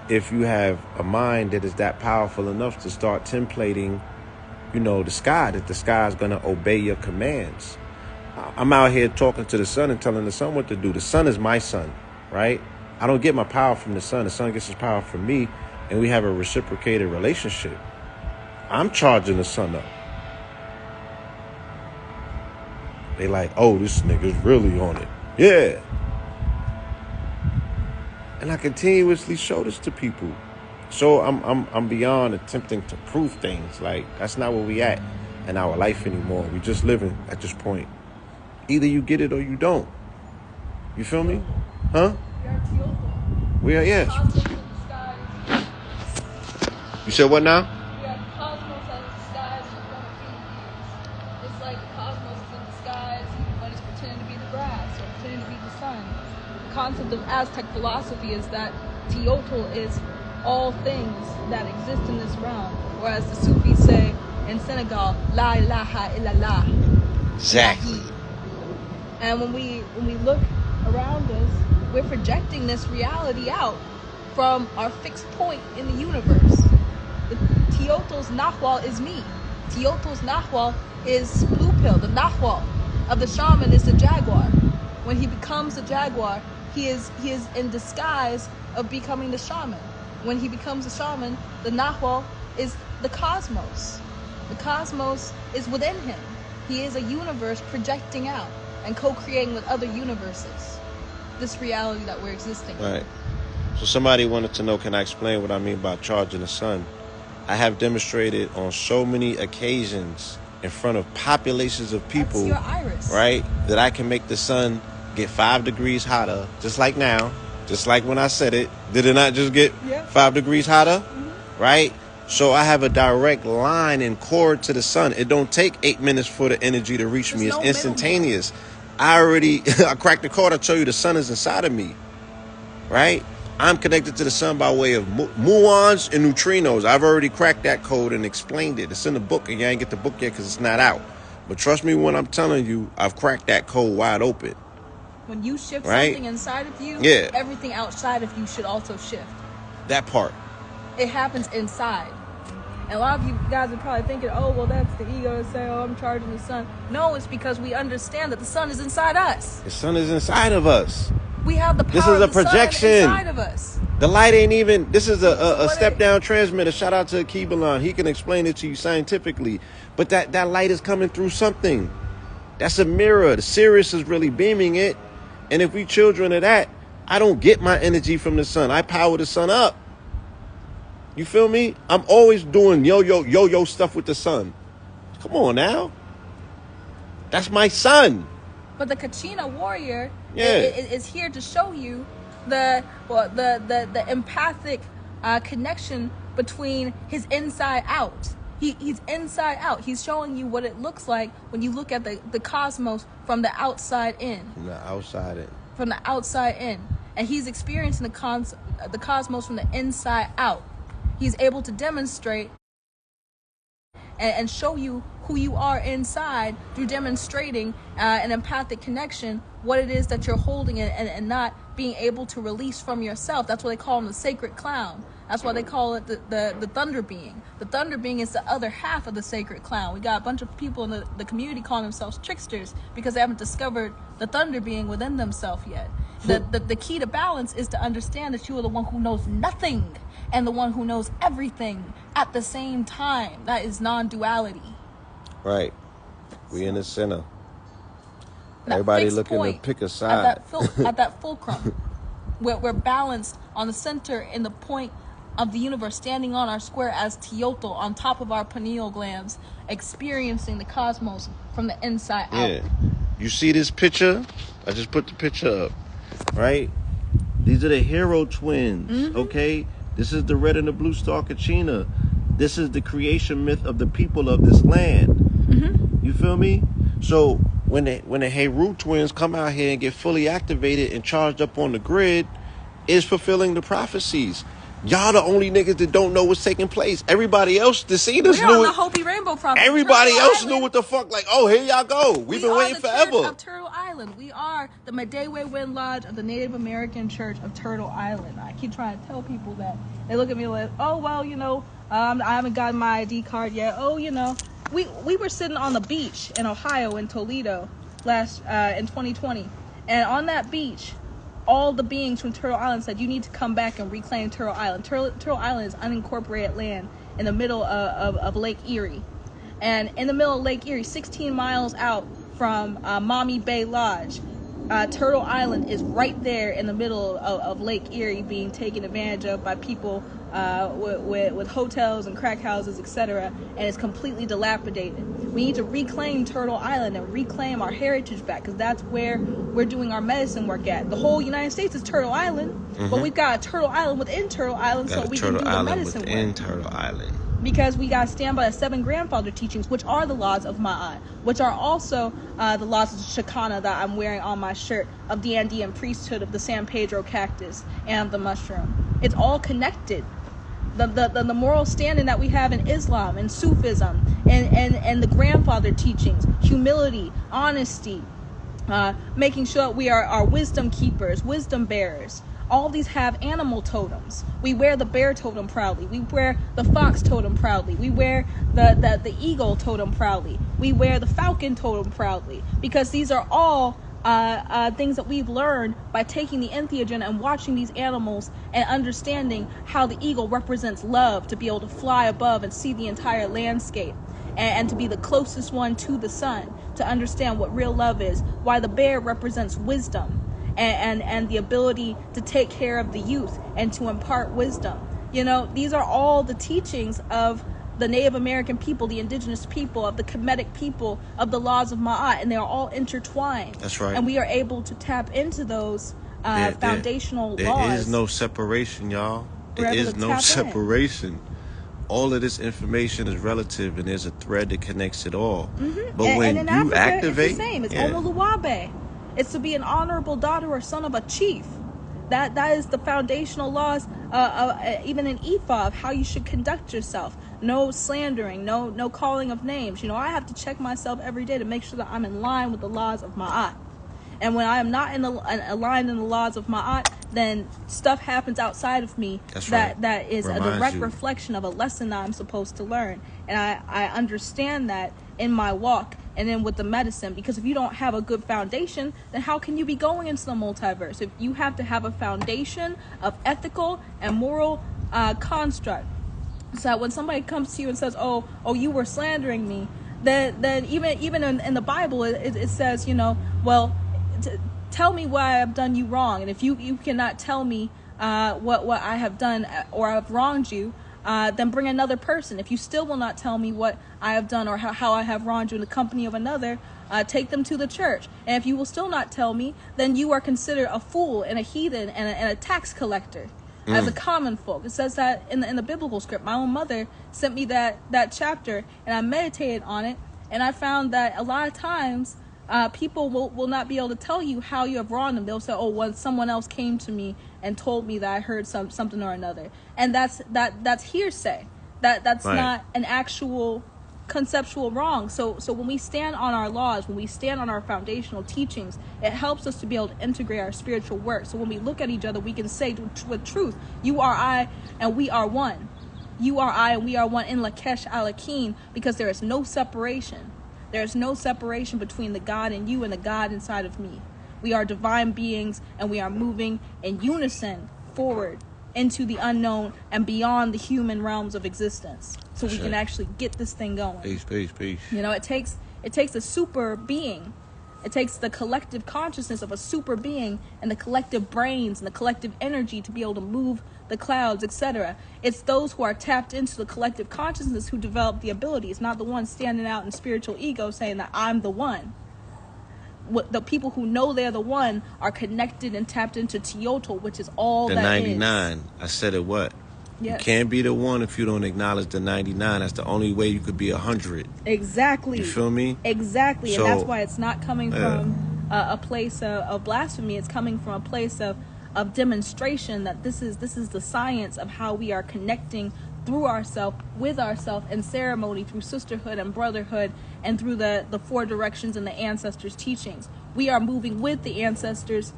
If you have a mind that is that powerful enough to start templating, the sky, that the sky is going to obey your commands. I'm out here talking to the sun and telling the sun what to do. The sun is my sun, right? I don't get my power from the sun. The sun gets his power from me, and we have a reciprocated relationship. I'm charging the sun up. They like, oh, this nigga's really on it. Yeah. And I continuously show this to people. So I'm beyond attempting to prove things. Like, that's not where we at in our life anymore. We just living at this point. Either you get it or you don't. You feel me? Huh? We are, yes. You said what now? Concept of Aztec philosophy is that Teotl is all things that exist in this realm, whereas the Sufis say in Senegal, La ilaha illallah. Exactly. And when we look around us, we're projecting this reality out from our fixed point in the universe. The Teotl's Nahual is me. Teotl's Nahual is Blue Pill. The Nahual of the shaman is the jaguar. When he becomes a jaguar, he is in disguise of becoming the shaman. When he becomes a shaman, the Nahual is the cosmos. The cosmos is within him. He is a universe projecting out and co-creating with other universes. This reality that we're existing in. Right. So somebody wanted to know, can I explain what I mean by charging the sun? I have demonstrated on so many occasions in front of populations of people, that's your iris. Right, that I can make the sun get 5 degrees hotter, just like now, just like when I said it. Did it not just get 5 degrees hotter? Mm-hmm. Right? So I have a direct line and cord to the sun. It don't take 8 minutes for the energy to reach me. It's instantaneous. I cracked the cord. I tell you, the sun is inside of me. Right? I'm connected to the sun by way of muons and neutrinos. I've already cracked that code and explained it. It's in the book, and you ain't get the book yet because it's not out. But trust me when I'm telling you, I've cracked that code wide open. When you shift something inside of you, everything outside of you should also shift. That part. It happens inside. And a lot of you guys are probably thinking, oh, well, that's the ego to say, oh, I'm charging the sun. No, it's because we understand that the sun is inside us. The sun is inside of us. We have the power this is a of the projection sun inside of us. The light ain't even, this is a step-down transmitter. Shout out to Akibalon. He can explain it to you scientifically. But that light is coming through something. That's a mirror. The Sirius is really beaming it. And if we children of that, I don't get my energy from the sun. I power the sun up. You feel me? I'm always doing yo-yo stuff with the sun. Come on now. That's my son. But the Kachina warrior is here to show you the empathic connection between his inside out. He's inside out. He's showing you what it looks like when you look at the cosmos from the outside in. From the outside in. From the outside in. And he's experiencing the cosmos from the inside out. He's able to demonstrate and show you who you are inside through demonstrating an empathic connection, what it is that you're holding and not being able to release from yourself. That's why they call him the sacred clown. That's why they call it the thunder being. The thunder being is the other half of the sacred clown. We got a bunch of people in the community calling themselves tricksters because they haven't discovered the thunder being within themselves yet. The key to balance is to understand that you are the one who knows nothing and the one who knows everything at the same time. That is non-duality. Right. We in the center. Everybody looking to pick a side. At that fulcrum, we're balanced on the center in the point of the universe, standing on our square as Teotl on top of our pineal glands, experiencing the cosmos from the inside out. Yeah. You see this picture? I just put the picture up. Right? These are the hero twins. Okay? This is the red and the blue star Kachina. This is the creation myth of the people of this land. You feel me? So when the Heru twins come out here and get fully activated and charged up on the grid, it's fulfilling the prophecies. Y'all the only niggas that don't know what's taking place. Everybody else, the scenes knew on it. the Hopi Rainbow Prophet. Everybody else knew what the fuck. Like, oh, here y'all go. We've been waiting forever. We are the Church of Turtle Island. We are the Medewe Wind Lodge of the Native American Church of Turtle Island. I keep trying to tell people that. They look at me like, oh, well, you know, I haven't gotten my ID card yet. Oh, you know. We were sitting on the beach in Ohio, in Toledo, in 2020. And on that beach, all the beings from Turtle Island said, you need to come back and reclaim Turtle Island. Turtle Island is unincorporated land in the middle of Lake Erie. And in the middle of Lake Erie, 16 miles out from Maumee Bay Lodge, Turtle Island is right there in the middle of Lake Erie, being taken advantage of by people with hotels and crack houses, etc., and it's completely dilapidated. We need to reclaim Turtle Island and reclaim our heritage back, because that's where we're doing our medicine work at. The whole United States is Turtle Island, but we've got a Turtle Island within Turtle Island, so we can do the medicine work. Turtle Island. Because we got to stand by the 7 grandfather teachings, which are the laws of Ma'at, which are also the laws of Shakana that I'm wearing on my shirt, of the Andean priesthood, of the San Pedro cactus, and the mushroom. It's all connected. The moral standing that we have in Islam and Sufism and the grandfather teachings, humility, honesty, making sure we are wisdom keepers, wisdom bearers. All these have animal totems. We wear the bear totem proudly. We wear the fox totem proudly. We wear the eagle totem proudly. We wear the falcon totem proudly. Because these are all things that we've learned by taking the entheogen and watching these animals and understanding how the eagle represents love, to be able to fly above and see the entire landscape, and to be the closest one to the sun, to understand what real love is. Why the bear represents wisdom. And the ability to take care of the youth and to impart wisdom. You know, these are all the teachings of the Native American people, the indigenous people, of the Kemetic people, of the laws of Ma'at, and they are all intertwined. That's right. And we are able to tap into those foundational laws. There is no separation, y'all. There is no separation. All of this information is relative, and there's a thread that connects it all. But when in you Africa, activate, it's the same. It's Omoluwabe. It's to be an honorable daughter or son of a chief. That is the foundational laws, even in Ifa, of how you should conduct yourself. No slandering, no calling of names. You know, I have to check myself every day to make sure that I'm in line with the laws of Ma'at. And when I am not aligned in the laws of Ma'at, then stuff happens outside of me that is a direct reflection of a lesson that I'm supposed to learn. And I understand that in my walk and then with the medicine, because if you don't have a good foundation, then how can you be going into the multiverse? If you have to have a foundation of ethical and moral construct, so that when somebody comes to you and says, oh, you were slandering me, then even in the Bible, it says, well, tell me why I have done you wrong. And if you cannot tell me what I have done or I have wronged you, then bring another person. If you still will not tell me what I have done or how I have wronged you in the company of another, take them to the church. And if you will still not tell me, then you are considered a fool and a heathen and a tax collector as a common folk. It says that in the biblical script. My own mother sent me that chapter, and I meditated on it, and I found that a lot of times people will not be able to tell you how you have wronged them. They'll say, oh, well, someone else came to me and told me that I heard something or another. And that's hearsay. That's right. Not an actual conceptual wrong. So when we stand on our laws, when we stand on our foundational teachings, it helps us to be able to integrate our spiritual work. So when we look at each other, we can say with truth, you are I and we are one. You are I and we are one in Lakesh Alakim, because there is no separation. There is no separation between the God in you and the God inside of me. We are divine beings, and we are moving in unison forward into the unknown and beyond the human realms of existence, so we can actually get this thing going. Peace. It takes a super being. It takes the collective consciousness of a super being and the collective brains and the collective energy to be able to move the clouds, etc. It's those who are tapped into the collective consciousness who develop the abilities, not the ones standing out in spiritual ego saying that I'm the one. The people who know they're the one are connected and tapped into Teotl, which is all the that 99. is. I said it what? Yes. You can't be the one if you don't acknowledge the 99. That's the only way you could be 100. Exactly. You feel me? Exactly. So, and that's why it's not coming from a place of blasphemy. It's coming from a place of demonstration that this is the science of how we are connecting through ourselves, with ourselves, in ceremony, through sisterhood and brotherhood, and through the four directions and the ancestors' teachings. We are moving with the ancestors,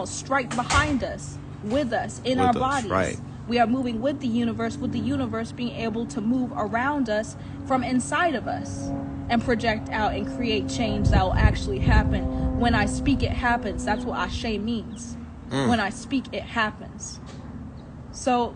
strike behind us, with us, in our bodies. Right. We are moving with the universe being able to move around us from inside of us and project out and create change that will actually happen. When I speak, it happens. That's what Ashe means. When I speak, it happens. So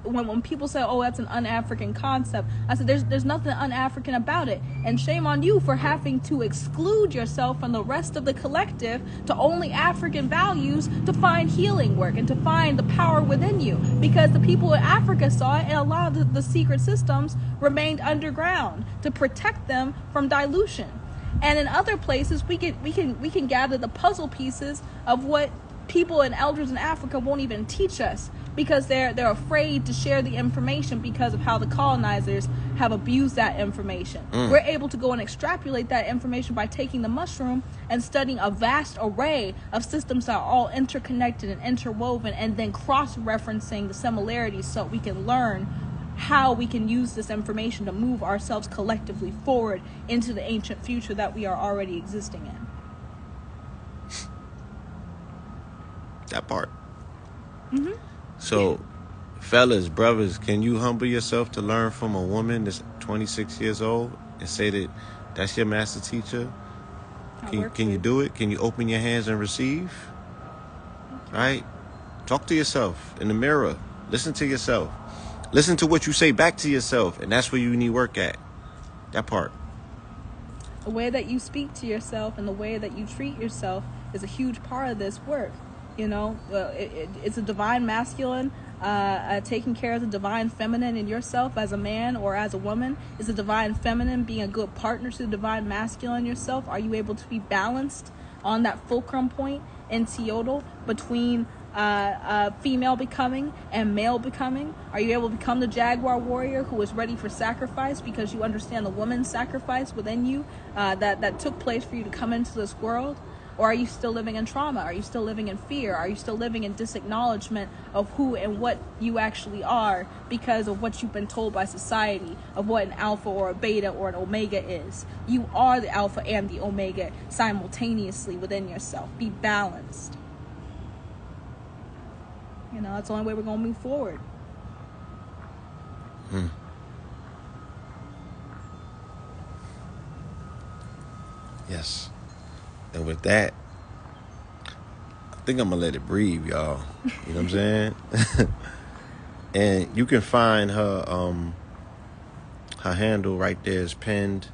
when people say, oh, that's an un-African concept, I said there's nothing un-African about it. And shame on you for having to exclude yourself from the rest of the collective to only African values to find healing work and to find the power within you. Because the people in Africa saw it, and a lot of the secret systems remained underground to protect them from dilution. And in other places, we can gather the puzzle pieces of what people and elders in Africa won't even teach us, because they're afraid to share the information because of how the colonizers have abused that information. We're able to go and extrapolate that information by taking the mushroom and studying a vast array of systems that are all interconnected and interwoven, and then cross-referencing the similarities so we can learn how we can use this information to move ourselves collectively forward into the ancient future that we are already existing in. That part. So, fellas, brothers, can you humble yourself to learn from a woman that's 26 years old and say that that's your master teacher? Can you do it? Can you open your hands and receive? Right? Talk to yourself in the mirror. Listen to yourself. Listen to what you say back to yourself, and that's where you need work at. That part. The way that you speak to yourself and the way that you treat yourself is a huge part of this work. It's a divine masculine, taking care of the divine feminine in yourself as a man or as a woman. It's a divine feminine being a good partner to the divine masculine in yourself. Are you able to be balanced on that fulcrum point in Teotl between female becoming and male becoming? Are you able to become the jaguar warrior who is ready for sacrifice because you understand the woman's sacrifice within you that took place for you to come into this world? Or are you still living in trauma? Are you still living in fear? Are you still living in disacknowledgement of who and what you actually are because of what you've been told by society of what an alpha or a beta or an omega is? You are the alpha and the omega simultaneously within yourself. Be balanced. That's the only way we're going to move forward. Yes. And with that, I think I'm going to let it breathe, y'all. You know what I'm saying? And you can find her Her handle right there is pinned.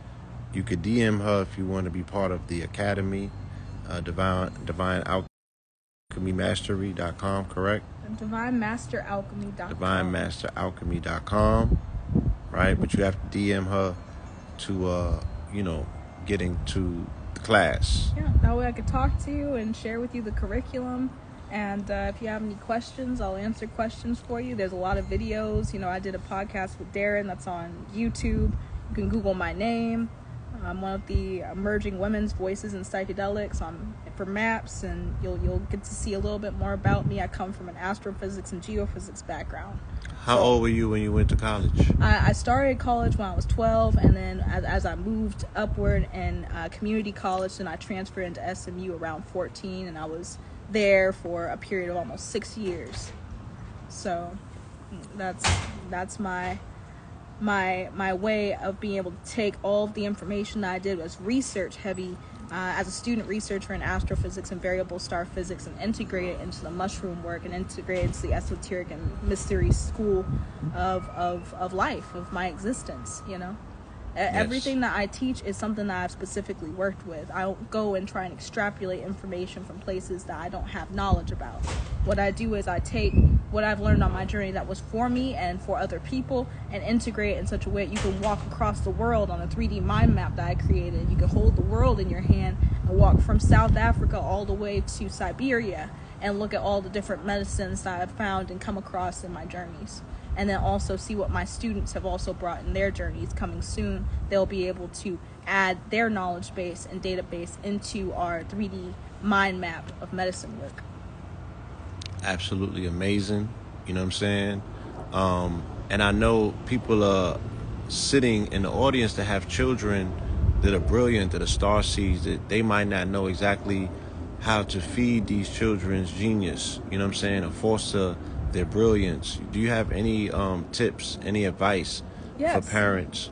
You could DM her if you want to be part of the academy, DivineAlchemyMastery.com, correct? DivineMasterAlchemy.com. DivineMasterAlchemy.com, right? But you have to DM her to, get into the class. Yeah, that way I could talk to you and share with you the curriculum. And if you have any questions, I'll answer questions for you. There's a lot of videos. I did a podcast with Darren that's on YouTube. You can Google my name. I'm one of the emerging women's voices in psychedelics for MAPS, and you'll get to see a little bit more about me. I come from an astrophysics and geophysics background. How old were you when you went to college? I started college when I was 12, and then as I moved upward in community college, then I transferred into SMU around 14, and I was there for a period of almost 6 years. So that's my way of being able to take all of the information that I did was research heavy as a student researcher in astrophysics and variable star physics, and integrate it into the mushroom work and integrate it into the esoteric and mystery school of life, of my existence, Yes. Everything that I teach is something that I've specifically worked with. I don't go and try and extrapolate information from places that I don't have knowledge about. What I do is I take what I've learned on my journey that was for me and for other people and integrate it in such a way that you can walk across the world on a 3D mind map that I created. You can hold the world in your hand and walk from South Africa all the way to Siberia and look at all the different medicines that I've found and come across in my journeys. And then also see what my students have also brought in their journeys. Coming soon, they'll be able to add their knowledge base and database into our 3D mind map of medicine work. Absolutely amazing. You know what I'm saying? And I know people are sitting in the audience that have children that are brilliant, that are starseeds, that they might not know exactly how to feed these children's genius, you know what I'm saying, or foster their brilliance. Do you have any tips, any advice for parents,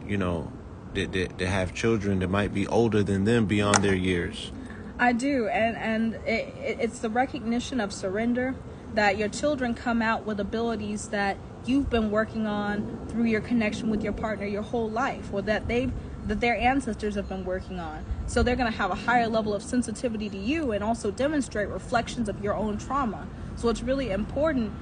that have children that might be older than them beyond their years? I do, and it's the recognition of surrender, that your children come out with abilities that you've been working on through your connection with your partner your whole life, or that their ancestors have been working on. So they're going to have a higher level of sensitivity to you and also demonstrate reflections of your own trauma. So it's really important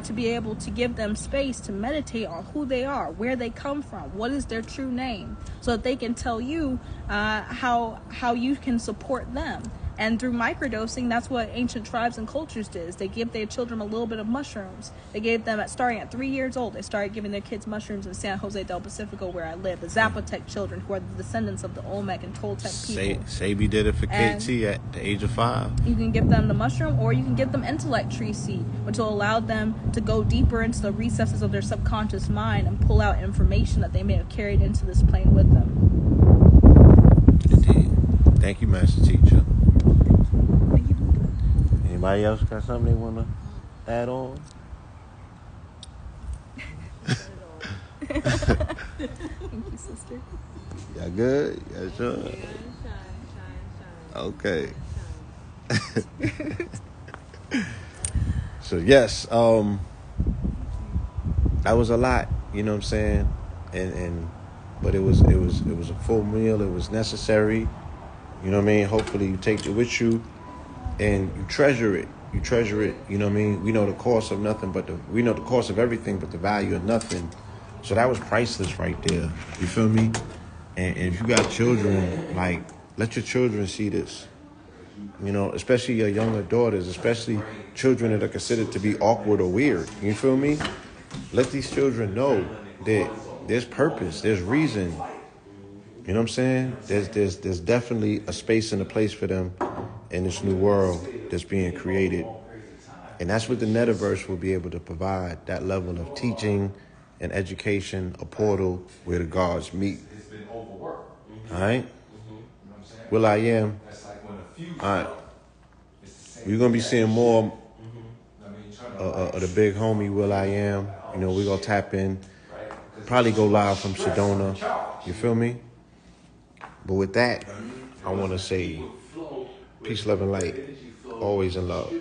to be able to give them space to meditate on who they are, where they come from, what is their true name, so that they can tell you how you can support them. And through microdosing, that's what ancient tribes and cultures did. Is they give their children a little bit of mushrooms. They gave them, starting at 3 years old, they started giving their kids mushrooms in San Jose del Pacifico, where I live. The Zapotec children, who are the descendants of the Olmec and Toltec people. Sabi did it for KT at the age of 5. You can give them the mushroom, or you can give them intellect tree seed, which will allow them to go deeper into the recesses of their subconscious mind and pull out information that they may have carried into this plane with them. Indeed. Thank you, Master Teacher. Anybody else got something they want to add on? Thank you, sister. Y'all good? Y'all sure? Okay. So yes, that was a lot, you know what I'm saying? But it was a full meal. It was necessary. You know what I mean? Hopefully you take it with you and you treasure it. You treasure it, you know what I mean? We know the cost of nothing, we know the cost of everything, but the value of nothing. So that was priceless right there. You feel me? And if you got children, like, let your children see this. Especially your younger daughters, especially children that are considered to be awkward or weird. You feel me? Let these children know that there's purpose, there's reason. You know what I'm saying? There's definitely a space and a place for them in this new world that's being created. And that's what the Netaverse will be able to provide, that level of teaching and education, a portal where the gods meet. All right? Will I Am. All right. We're going to be seeing more of the big homie Will I Am. We're going to tap in, probably go live from Sedona. You feel me? But with that, I want to say peace, love, and light. Always in love.